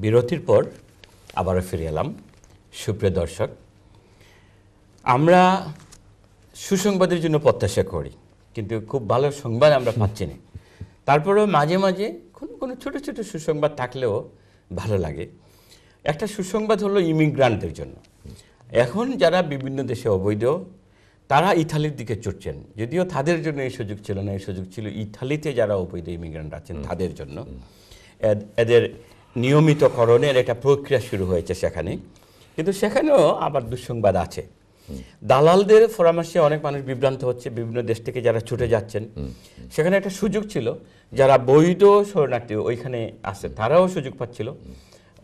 বিরতির পর আবারও ফিরে এলাম। সুপ্রিয় দর্শক, আমরা সুসংবাদের জন্য প্রত্যাশা করি, কিন্তু খুব ভালো সংবাদ আমরা পাচ্ছি না। তারপরেও মাঝে মাঝে কোনো ছোটো ছোটো সুসংবাদ থাকলেও ভালো লাগে। একটা সুসংবাদ হলো ইমিগ্রান্টদের জন্য। এখন যারা বিভিন্ন দেশে অবৈধ, তারা ইতালির দিকে ছুটছেন। যদিও তাদের জন্য এই সুযোগ ছিল না, এই সুযোগ ছিল ইতালিতে যারা অবৈধ ইমিগ্রান্ট আছেন তাদের জন্য। এদের নিয়মিতকরণের একটা প্রক্রিয়া শুরু হয়েছে সেখানে, কিন্তু সেখানেও আবার দুঃসংবাদ আছে। দালালদের পরামর্শে অনেক মানুষ বিভ্রান্ত হচ্ছে। বিভিন্ন দেশ থেকে যারা ছুটে যাচ্ছেন, সেখানে একটা সুযোগ ছিল, যারা বৈধ শরণার্থী ওইখানে আছে তারাও সুযোগ পাচ্ছিল।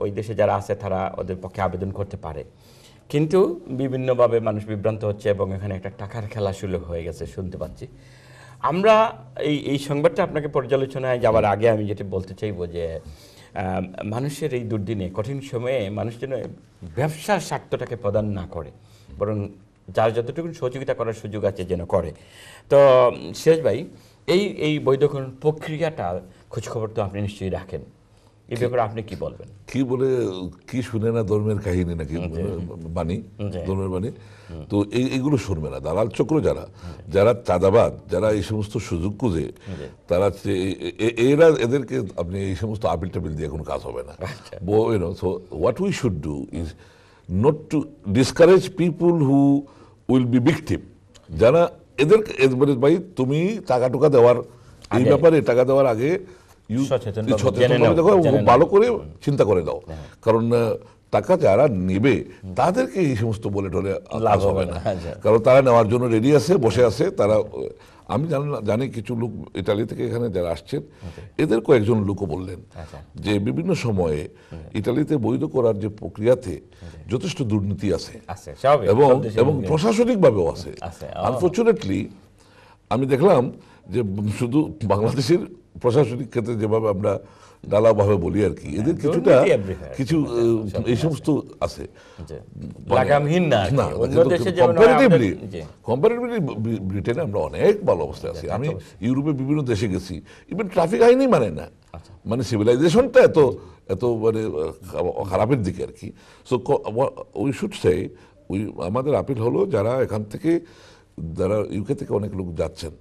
ওই দেশে যারা আছে তারা ওদের পক্ষে আবেদন করতে পারে, কিন্তু বিভিন্নভাবে মানুষ বিভ্রান্ত হচ্ছে এবং এখানে একটা টাকার খেলা শুরু হয়ে গেছে শুনতে পাচ্ছি। আমরা এই সংবাদটা আপনাকে পর্যালোচনায় যাওয়ার আগে আমি যেটা বলতে চাইবো যে মানুষের এই দুর্দিনে কঠিন সময়ে মানুষ যেন ব্যবসার স্বার্থটাকে প্রদান না করে, বরং যার যতটুকু সহযোগিতা করার সুযোগ আছে যেন করে। তো সিরাজ ভাই, এই বৈধকরণ প্রক্রিয়াটা খোঁজখবর তো আপনি নিশ্চয়ই রাখেন, এই ব্যাপারে আপনি কি বলবেন? কি শুনে না ধর্মের কাহিনী নাকি বাণী, ধর্মের বাণী। তো এইগুলো শুনবে না। দালাল চক্র যারা চাঁদাবাদ, যারা এই সমস্ত সুযোগ খুঁজে, তারা এদেরকে আপনি এই সমস্ত আপিল টাপিল দিয়ে কোনো কাজ হবে না। So what we should do is not to discourage people who will be victim. যারা এদেরকে ভাই তুমি টাকা টুকা দেওয়ার এই ব্যাপারে টাকা দেওয়ার আগে ভালো করে চিন্তা করে দাও, কারণ টাকা যারা নেবে তাদেরকে এই সমস্ত বলে টলে লাভ হবে না, কারণ তারা নেওয়ার জন্য রেডি আছে, বসে আছে। তারা আমি জানি কিছু লোক ইটালি থেকে এখানে যারা আসছেন, এদের কয়েকজন লোকও বললেন যে বিভিন্ন সময়ে ইটালিতে বৈধ করার যে প্রক্রিয়াতে যথেষ্ট দুর্নীতি আছে এবং প্রশাসনিকভাবেও আছে। আনফর্চুনেটলি আমি দেখলাম যে শুধু বাংলাদেশের প্রশাসনিক ক্ষেত্রে যেভাবে আমরা ডালাভাবে বলি আর কি, এদের কিছু এই সমস্ত আছে। কম্পারেটিভলি ব্রিটেনে আমরা অনেক ভালো অবস্থায় আছি। আমি ইউরোপে বিভিন্ন দেশে গেছি, ইভেন ট্রাফিক আইনই মানে না, মানে সিভিলাইজেশনটা এত মানে খারাপের দিকে আর কি। সো উই শুড সে আমাদের আপিল হলো, যারা এখান থেকে, যারা ইউকে থেকে অনেক লোক যাচ্ছেন,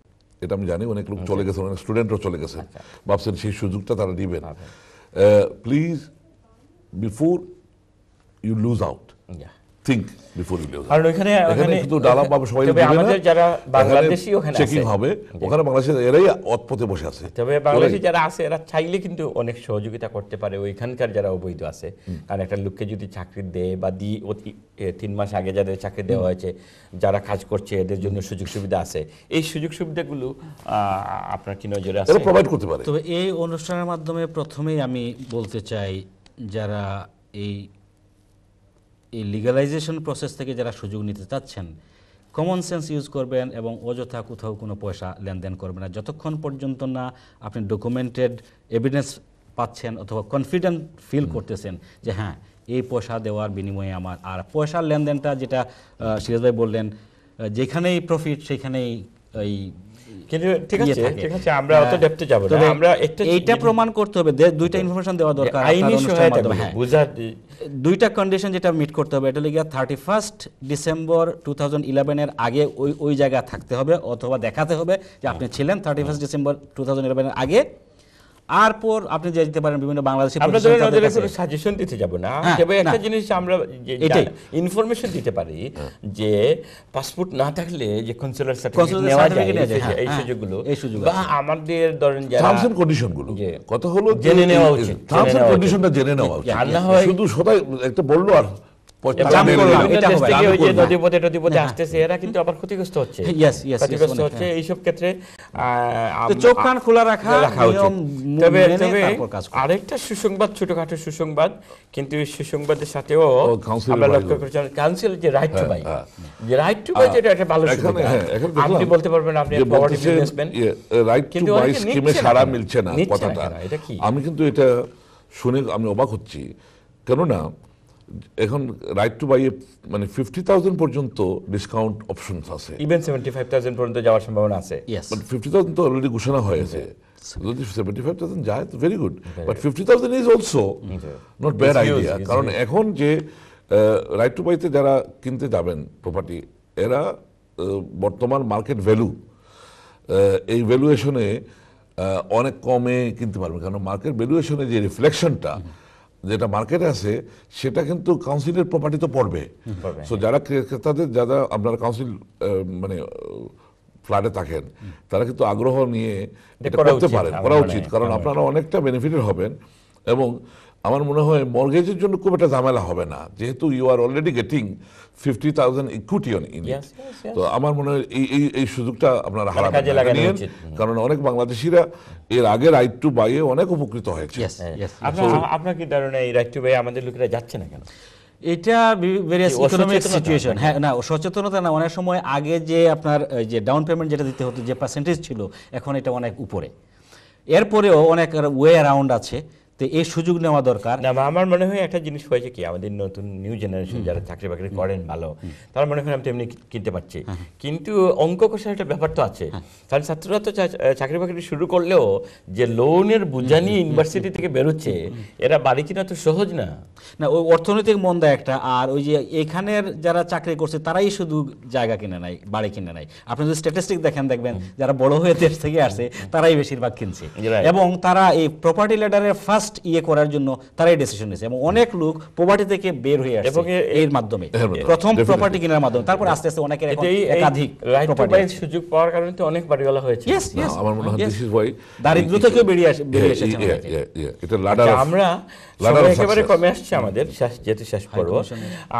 এটা আমি জানি, অনেক লোক চলে গেছেন, অনেক স্টুডেন্টরাও চলে গেছেন, ভাবছেন সেই সুযোগটা তারা নেবেন। Please before you lose out, think before you lose out. এখানে শুধু ডালা বাবু সবাই যারা বাংলাদেশি ওখানে চেকিং হবে, ওখানে বাংলাদেশের এরাই অতপথে বসে আছে। তবে বাংলাদেশি যারা আছে এরা চাইলে কিন্তু অনেক সহযোগিতা করতে পারে ওইখানকার যারা অবৈধ আছে। কারণ একটা লোককে যদি চাকরি দেয় বা 3 মাস আগে যাদের চাকরি দেওয়া হয়েছে, যারা কাজ করছে, এদের জন্য সুযোগ সুবিধা আছে। এই সুযোগ সুবিধাগুলো আপনার কি নজরে আছে? প্রোভাইড করতে পারে। তবে এই অনুষ্ঠানের মাধ্যমে প্রথমেই আমি বলতে চাই, যারা এই লিগালাইজেশন প্রসেস থেকে যারা সুযোগ নিতে চাচ্ছেন, কমন সেন্স ইউজ করবেন এবং অযথা কোথাও কোনো পয়সা লেনদেন করবেন না, যতক্ষণ পর্যন্ত না আপনি ডকুমেন্টেড এভিডেন্স পাচ্ছেন অথবা কনফিডেন্ট ফিল করতেছেন যে হ্যাঁ এই পয়সা দেওয়ার বিনিময়ে আমার। আর পয়সার লেনদেনটা যেটা সিরাজ ভাই বললেন, যেখানেই প্রফিট সেখানেই এই কিন্তু ঠিক আছে আমরা অত ডেপথে যাব না। আমরা এইটা প্রমাণ করতে হবে, দুইটা ইনফরমেশন দেওয়া দরকার। আইনি সহায়তা বুঝা দুইটা কন্ডিশন যেটা মিট করতে হবে, এটা লিগে 31 ডিসেম্বর 2011 এর আগে ওই জায়গা থাকতে হবে, অথবা দেখাতে হবে যে আপনি ছিলেন 31 ডিসেম্বর 2011 এর আগে। আর পর আপনি যে যেতে পারেন বিভিন্ন বাংলাদেশি সাজেশন দিতে যাব না, তবে একটা জিনিস আমরা ইনফরমেশন দিতে পারি যে পাসপোর্ট না থাকলে যে কনসুলার সার্টিফিকেট নেওয়া যায়, এই সুযোগগুলো বা আমাদের ধরেন যারা টার্মস এন্ড কন্ডিশনগুলো কথা হলো জেনে নেওয়া উচিত, টার্মস এন্ড কন্ডিশনটা জেনে নেওয়া উচিত। আর না হয় শুধু সদাই একটা বললো আর এরা কিন্তু আবার ক্ষতিগ্রস্ত হচ্ছে। এইসব ক্ষেত্রে চোখ কান খোলা রাখা উচিত। তবে আরেকটা সুসংবাদ, ছোটখাটো সুসংবাদ, কিন্তু এই সুসংবাদের সাথেও আমরা লক্ষ্য করেছি কাউন্সিল যে রাইট টু বাই, যে রাইট টু বাই যেটা একটা ভালো সুবিধা। আপনি বলতে পারবেন আপনি রাইট টু বাই স্কিমে সাড়া মিলছে না কথাটা। আমি কিন্তু এটা শুনে আমি অবাক হচ্ছি, কেননা এখন রাইট টু বাই মানে 50,000 পর্যন্ত ডিসকাউন্ট অপশনস আছে, ইভেন 75,000 পর্যন্ত যাওয়ার সম্ভাবনা আছে। 50,000 তো অলরেডি ঘোষণা হয়েছে, যদি 75,000 যায় তো very good, but 50,000 is also not bad idea. কারণ এখন যে রাইট টু বাইতে যারা কিনতে যাবেন প্রপার্টি, এরা বর্তমান মার্কেট ভ্যালু, এই ভ্যালুয়েশনে অনেক কমে কিনতে পারবেন। কারণ মার্কেট ভ্যালুয়েশনে যে রিফ্লেকশনটা যেটা মার্কেটে আছে, সেটা কিন্তু কাউন্সিলের প্রপার্টি তো পড়বে। সো যারা ক্রেতাদের, যারা আপনারা কাউন্সিল মানে ফ্ল্যাটে থাকেন, তারা কিন্তু আগ্রহ নিয়ে এটা করতে পারেন, করা উচিত। কারণ আপনারা অনেকটা বেনিফিটেড হবেন, এবং আমার মনে হয় মর্গেজের জন্য খুব একটা ঝামেলা হবে না, যেহেতু you are already getting 50,000 equity on in it. তো আমার মনে হয় এই সুযোগটা আপনারা হারাবেন না, কারণ অনেক বাংলাদেশিরা এর আগে রাইট টু বাইয়ে অনেক উপকৃত হয়েছে। আপনার কি ধারণা এই রাইট টু বাই আমাদের লোকেরা যাচ্ছে না কেন? এটা ভেরিয়াস ইকোনমিক সিচুয়েশন। হ্যাঁ, না সচেতনতা না, অনেক সময় আগে যে আপনার যে ডাউন পেমেন্ট যেটা দিতে হতো, যে পার্সেন্টেজ ছিল, এখন এটা অনেক উপরে। এরপরেও অনেক ওয়ে অ্যারাউন্ড আছে, তো এই সুযোগ নেওয়া দরকার। না, আমার মনে হয় একটা জিনিস হয়েছে কি, আমাদের নতুন নিউ জেনারেশন যারা চাকরি বাকরি করেন ভালো, তারা মনে হয় আমি তেমনি কিনতে পারছি, কিন্তু অঙ্ক কষার একটা ব্যাপার তো আছে। তাহলে ছাত্ররা তো চাকরি বাকরি শুরু করলেও যে লোনের বোঝা নিয়ে ইউনিভার্সিটি থেকে বেরোচ্ছে, এরা বাড়ি কিনা তো সহজ না। না, ওই অর্থনৈতিক মন্দা একটা, আর ওই যে এখানের যারা চাকরি করছে তারাই শুধু জায়গা কিনে নাই, বাড়ি কিনে নাই। আপনি যদি স্ট্যাটিস্টিক দেখবেন যারা বড় হয়ে দেশ থেকে আসছে তারাই বেশিরভাগ কিনছে, এবং তারা এই প্রপার্টি ল্যাডারের ফার্স্ট করার জন্য তারাই ডিসিশন নিয়েছে, এবং অনেক লোক প্রপার্টি থেকে বের হয়ে আসছে এর মাধ্যমে, প্রথম প্রপার্টি কেনার মাধ্যমে, তারপর আস্তে আস্তে অনেকের একাধিক সুযোগ পাওয়ার কারণে তো অনেক বাড়িওয়ালা হয়েছে। আমার মনে হয় দিস ইজ ওয়াই দারিদ্র থেকে বেরিয়ে এসেছে। এটা লাডার, আমরা একেবারে কমে আসছে আমাদের যেহেতু শেষ পর্ব।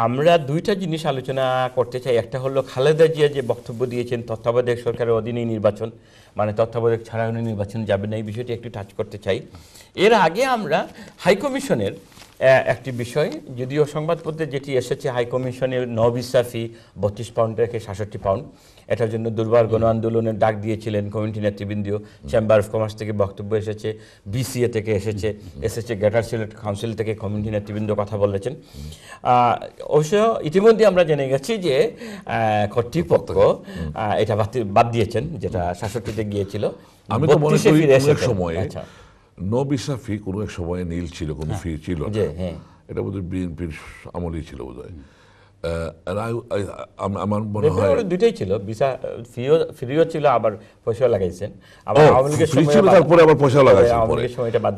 আমরা দুইটা জিনিস আলোচনা করতে চাই। একটা হলো খালেদা জিয়া যে বক্তব্য দিয়েছেন তত্ত্বাবধায়ক সরকারের অধীনেই নির্বাচন, মানে তত্ত্বাবধায়ক ছাড়া নির্বাচন যাবে না, এই বিষয়টি একটু টাচ করতে চাই। এর আগে আমরা হাইকমিশনের একটি বিষয়, যদিও সংবাদপত্রে যেটি এসেছে, হাইকমিশনের নভিসা ফি 32 পাউন্ড থেকে 66 পাউন্ড, এটার জন্য দুর্বার গণ আন্দোলনের ডাক দিয়েছিলেন কমিটি নেতৃবৃন্দ। চেম্বার অফ কমার্স থেকে বক্তব্য এসেছে, বিসিএ থেকে এসেছে গ্রেটার সিলেট কাউন্সিল থেকে কমিটি নেতৃবৃন্দ কথা বলেছেন। অবশ্য ইতিমধ্যে আমরা জেনে গেছি যে কর্তৃপক্ষ এটা বাদ দিয়েছেন, যেটা 66-তে গিয়েছিল। আমি তো মনে করি এক সময় নো ভিসা ফি কোনো এক সময় নীল ছিল, কোনো ফি ছিল না, এটা বোধহয় বিএনপির আমলেই ছিল বোধহয়। আমার মনে হয় দুইটাই ছিল, ভিসা ফ্রিও ছিল, আবার পয়সা লাগাইছেন, আবার আওয়ামী লীগের সময় তারপরে আবার পয়সা লাগাইছেন,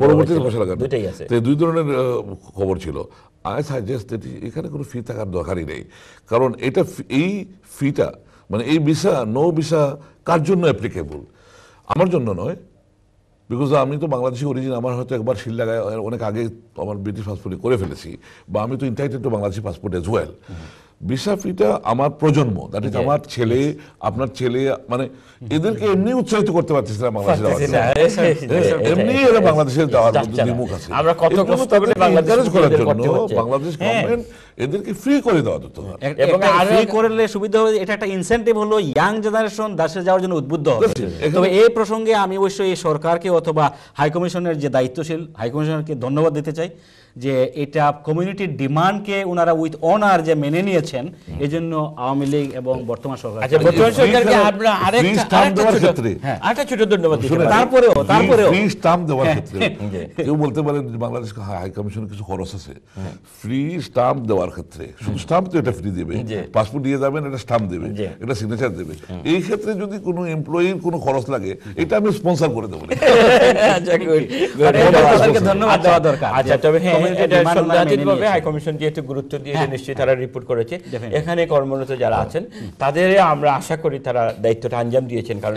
পরবর্তীতে পয়সা লাগান, দুইটাই আছে। তো দুই ধরনের খবর ছিল। আই সাজেস্ট এখানে কোনো ফি থাকার দরকারই নেই, কারণ এটা এই ফিটা মানে এই ভিসা নো ভিসা কার জন্য অ্যাপ্লিকেবল? আমার জন্য নয়, বিকজ আমি তো বাংলাদেশি অরিজিন, আমার হয়তো একবার শিল লাগায় অনেক আগে আমার ব্রিটিশ পাসপোর্টে করে ফেলেছি, বা আমি তো entitled to Bangladeshi passport as well. Visa ফিটা আমার প্রজন্ম, দ্যাট ইজ আমার ছেলে, আপনার ছেলে, মানে এদেরকে এমনি উৎসাহিত করতে পারতেছি না বাংলাদেশে, এমনি এরা বাংলাদেশে যাওয়ার বিমুখ আছে। আমরা কত কষ্ট করে বাংলাদেশ করার জন্য বাংলাদেশ গভর্নমেন্ট এদেরকে ফ্রি করে দেওয়া যেত, এবং ফ্রি করলে সুবিধা হবে, এটা একটা ইনসেন্টিভ হলো ইয়াং জেনারেশন দেশে যাওয়ার জন্য উদ্বুদ্ধ হবে। তবে এই প্রসঙ্গে আমি অবশ্যই এই সরকারকে অথবা হাইকমিশনের যে দায়িত্বশীল হাইকমিশনারকে ধন্যবাদ দিতে চাই, যে এটা কমিউনিটির ডিমান্ডকে ওনারা উইথ অনার যে মেনে নিয়েছেন, এই জন্য আওয়ামী লীগ এবং বর্তমান সরকার আরেকটা ছোট ধন্যবাদ। তারপরেও ফ্রি স্টাম্প দেওয়ার ক্ষেত্রে কেউ বলতে পারেন বাংলাদেশ হাই কমিশনের কিছু খরচ আছে, ফ্রি স্টাম্প দেওয়ার ক্ষেত্রে শুধু স্টাম্প তো এটা ফ্রি দেবে, পাসপোর্ট দিয়ে যাবেন, এটা স্টাম্প দেবে, এটা সিগনেচার দেবে। এই ক্ষেত্রে যদি কোনো এমপ্লয়ির কোনো খরচ লাগে, এটা আমি স্পন্সর করে দেবো। ধন্যবাদ দেওয়া দরকার। আচ্ছা, তবে হাইকমিশন যেহেতু গুরুত্ব দিয়ে নিশ্চয়ই তারা রিপোর্ট করেছে, এখানে কর্মরত যারা আছেন তাদের আমরা আশা করি তারা দায়িত্বটা আঞ্জাম দিয়েছেন, কারণ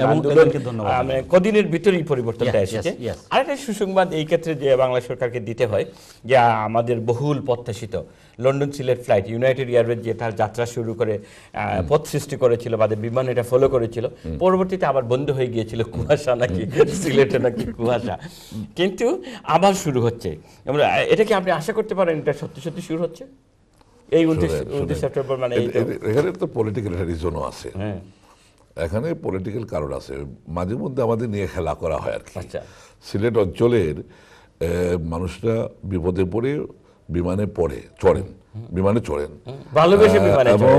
কদিনের ভিতরেই পরিবর্তনটা এসেছে। আরেকটা সুসংবাদ এই ক্ষেত্রে যে বাংলা সরকারকে দিতে হয়, যে আমাদের বহুল প্রত্যাশিত London Sylhet flight United Airways যে তার যাত্রা শুরু করে পথ সৃষ্টি করেছিল, বাদে বিমান এটা ফলো করেছিল, পরবর্তীতে আবার বন্ধ হয়ে গিয়েছিল, কুয়াশা নাকি সিলেটে নাকি কুয়াশা, কিন্তু আবার শুরু হচ্ছে। এটা কি আপনি আশা করতে পারেন এটা সত্যি সত্যি শুরু হচ্ছে এই 29 সেপ্টেম্বর? মানে এখানে তো পলিটিক্যাল রিজনও আছে, এখানে পলিটিক্যাল কারণ আছে, মাঝে মধ্যে আমাদের নিয়ে খেলা করা হয় আর কি। সিলেট অঞ্চলের মানুষরা বিপদে পড়ে বিমানে চড়েন এবং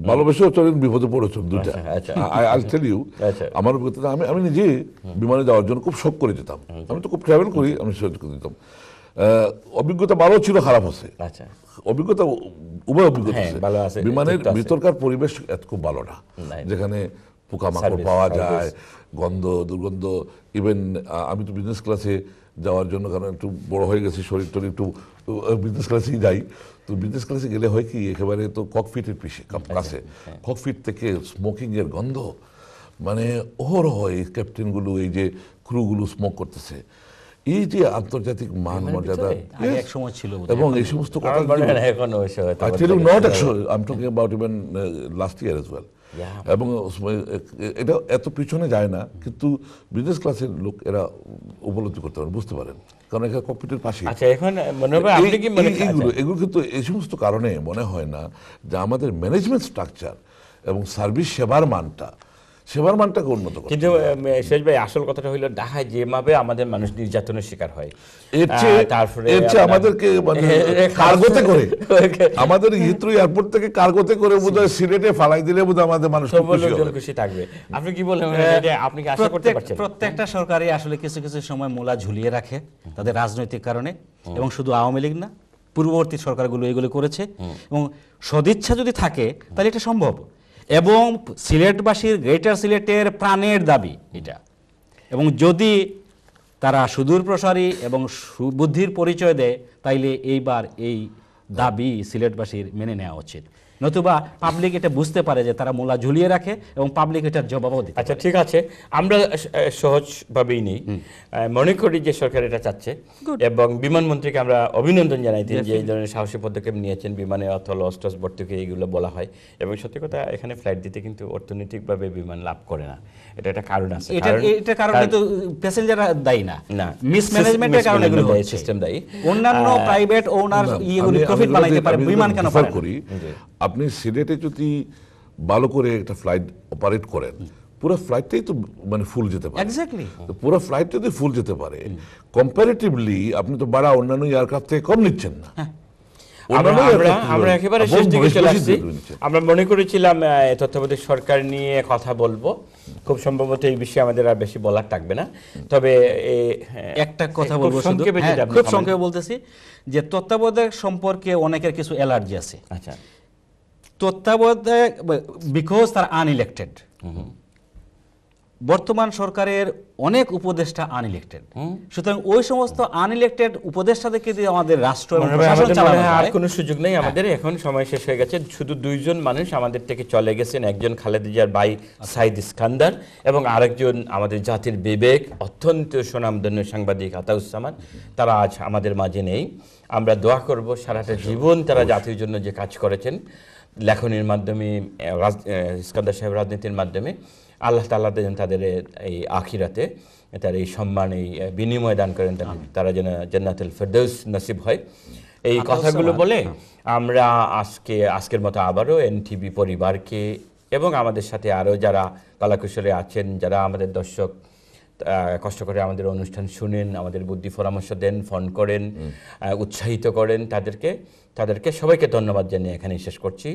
ভালোবেসেও চলেন, বিপদে পড়েছেন, দুইটা। আচ্ছা। আই টেল ইউ, আচ্ছা। আমার অভিজ্ঞতা, আমি নিজে বিমানে যাওয়ার জন্য খুব শখ করে যেতাম। আমি তো খুব ট্রাভেল করি, আমি শখ করে দিতাম। অভিজ্ঞতা ভালো ছিল, খারাপ আছে। আচ্ছা, অভিজ্ঞতা উভয় অভিজ্ঞতা হ্যাঁ, আছে। ভালো আছে, বিমানের ঠিক তো আছে। ভিতরকার পরিবেশ এত খুব ভালো না, নাই। যেখানে পোকামাকড় Service, পাওয়া service। যায়, গন্ধ দুর্গন্ধ। ইভেন আমি তো বিজনেস ক্লাসে যাওয়ার জন্য, কারণ একটু বড় হয়ে গেছে, শরীর টরীর একটু, বিজনেস ক্লাসেই যাই। তো বিজনেস ক্লাসে গেলে হয় কি, একেবারে তো ককপিটের কাছে, ককপিট থেকে স্মোকিং এর গন্ধ, মানে অহরহ এই ক্যাপ্টেনগুলো, এই যে ক্রুগুলো স্মোক করতেছে। এই যে আন্তর্জাতিক মান মর্যাদা, আগে এক সময় ছিল বোধহয়। এবং এই সমস্ত কথা আমার মনে হয় না এখন অবশ্য হয়তো I tell you, not actually. I'm talking about even last year as well. Yeah. এবং এটা এত পিছনে যায় না, কিন্তু বিজনেস ক্লাসের লোক এরা উপলব্ধি করতে পারেন, বুঝতে পারেন, কারণ এখানে কম্পিউটার পাশে। আচ্ছা, এখন মনে হবে আপনি কি মনে এগুলো কিন্তু এই সমস্ত কারণে মনে হয় না যে আমাদের ম্যানেজমেন্ট স্ট্রাকচার এবং সার্ভিস সেবার মানটাকে উন্নত করে। কিন্তু শেষ ভাই, আসল কথাটা হইলো ঢাকায় যেভাবে আমাদের মানুষ নির্যাতনের শিকার হয়, এর চেয়ে তারপরে আমাদেরকে মানে কার্গোতে করে, আমাদের হিথ্রো এয়ারপোর্ট থেকে কার্গোতে করে বোধহয় সিলেটে ফালাই দিলে বোধহয় আমাদের মানুষ খুব খুশি হবে। খুশি থাকবে। আপনি কি বলেন, আপনি কি আশা করতে পারছেন? প্রত্যেকটা সরকারই আসলে কিছু কিছু সময় মূলা ঝুলিয়ে রাখে তাদের রাজনৈতিক কারণে, এবং শুধু আওয়ামী লীগ না, পূর্ববর্তী সরকারগুলো এগুলো করেছে। এবং সদিচ্ছা যদি থাকে তাহলে এটা সম্ভব, এবং সিলেটবাসীর, গ্রেটার সিলেটের প্রাণের দাবি এটা। এবং যদি তারা সুদূর প্রসারী এবং সুবুদ্ধির পরিচয় দেয়, তাইলে এইবার এই দাবি সিলেটবাসীর মেনে নেওয়া উচিত। নতুবা পাবলিক এটা বুঝতে পারে যে তারা মূলা ঝুলিয়ে রাখে, এবং পাবলিক এটার জবাবও দিতে আচ্ছা, ঠিক আছে, আমরা সহজভাবেই নেই। মনে করি যে সরকার এটা চাচ্ছে, এবং বিমানমন্ত্রীকে আমরা অভিনন্দন জানাইতে যে এই ধরনের সাহসী পদক্ষেপ নিয়েছেন। বিমানে অথল অস্ট্রস ভর্তুকি এইগুলো বলা হয়, এবং সত্যি কথা, এখানে ফ্লাইট দিতে কিন্তু অর্থনৈতিকভাবে বিমান লাভ করে না। এটা একটা কারণ আছে। এটা কারণে তো প্যাসেঞ্জাররা দায়ী না, না, মিসম্যানেজমেন্টের কারণে এগুলো হচ্ছে। সিস্টেম দায়ী। অন্যান্য প্রাইভেট ওনার ইয়েগুলো প্রফিট বানাইতে পারে, বিমান কেন পারে না? আপনি সিলেটে যদি ভালো করে একটা ফ্লাইট অপারেট করেন, পুরো ফ্লাইটটাই তো মানে ফুল যেতে পারে। এক্স্যাক্টলি, পুরো ফ্লাইট যদি ফুল যেতে পারে, কম্পারেটিভলি আপনি তো ভাড়া অন্যান্য এয়ারক্রাফট থেকে কম নিচ্ছেন না। আমরা একেবারে শেষ দিকে চলে আসছি। আমরা মনে করেছিলাম তত্ত্বাবধায়ক সরকার নিয়ে কথা বলবো, খুব সম্ভবত এই বিষয়ে আমাদের আর বেশি বলার থাকবে না। তবে একটা কথা বলবো, খুব সংক্ষেপে বলতেছি যে তত্ত্বাবধায়ক সম্পর্কে অনেকের কিছু অ্যালার্জি আছে। আচ্ছা, তত্ত্বাবধায়ক বিকজ তার আনইলেক্টেড। বর্তমান সরকারের অনেক উপদেষ্টা আনইলেক্টেড, সুতরাং ওই সমস্ত আনইলেক্টেড উপদেষ্টাদেরকে দিয়ে আমাদের রাষ্ট্র এবং প্রশাসন চালানো আর যায়। কোনো সুযোগ নেই আমাদের। এখন সময় শেষ হয়ে গেছে। শুধু দুইজন মানুষ আমাদের থেকে চলে গেছেন, একজন খালেদা জিয়ার ভাই সাইদ ইস্কান্দার, এবং আরেকজন আমাদের জাতির বিবেক, অত্যন্ত সুনামধন্য সাংবাদিক আতাউজ্জামান। তারা আজ আমাদের মাঝে নেই। আমরা দোয়া করব সারাটা জীবন তারা জাতির জন্য যে কাজ করেছেন, লেখনের মাধ্যমে, ইস্কান্দার সাহেব রাজনীতির মাধ্যমে, আল্লাহ তাআলা যেন তাদের এই আখিরাতে তার এই সম্মান, এই বিনিময় দান করেন, তারা যেন জান্নাতুল ফেরদৌস নসিব হয়। এই কথাগুলো বলে আমরা আজকের মতো আবারও এনটিভি পরিবারকে, এবং আমাদের সাথে আরও যারা কলাকুশলে আছেন, যারা আমাদের দর্শক, কষ্ট করে আমাদের অনুষ্ঠান শুনেন, আমাদের বুদ্ধি পরামর্শ দেন, ফোন করেন, উৎসাহিত করেন, তাদেরকে সবাইকে ধন্যবাদ জানিয়ে এখানেই শেষ করছি।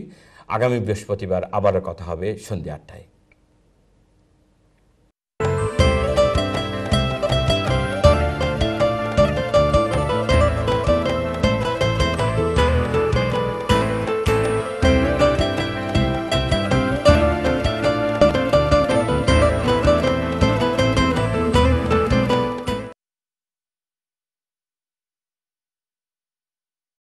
আগামী বৃহস্পতিবার আবারও কথা হবে সন্ধ্যা ৮টায়।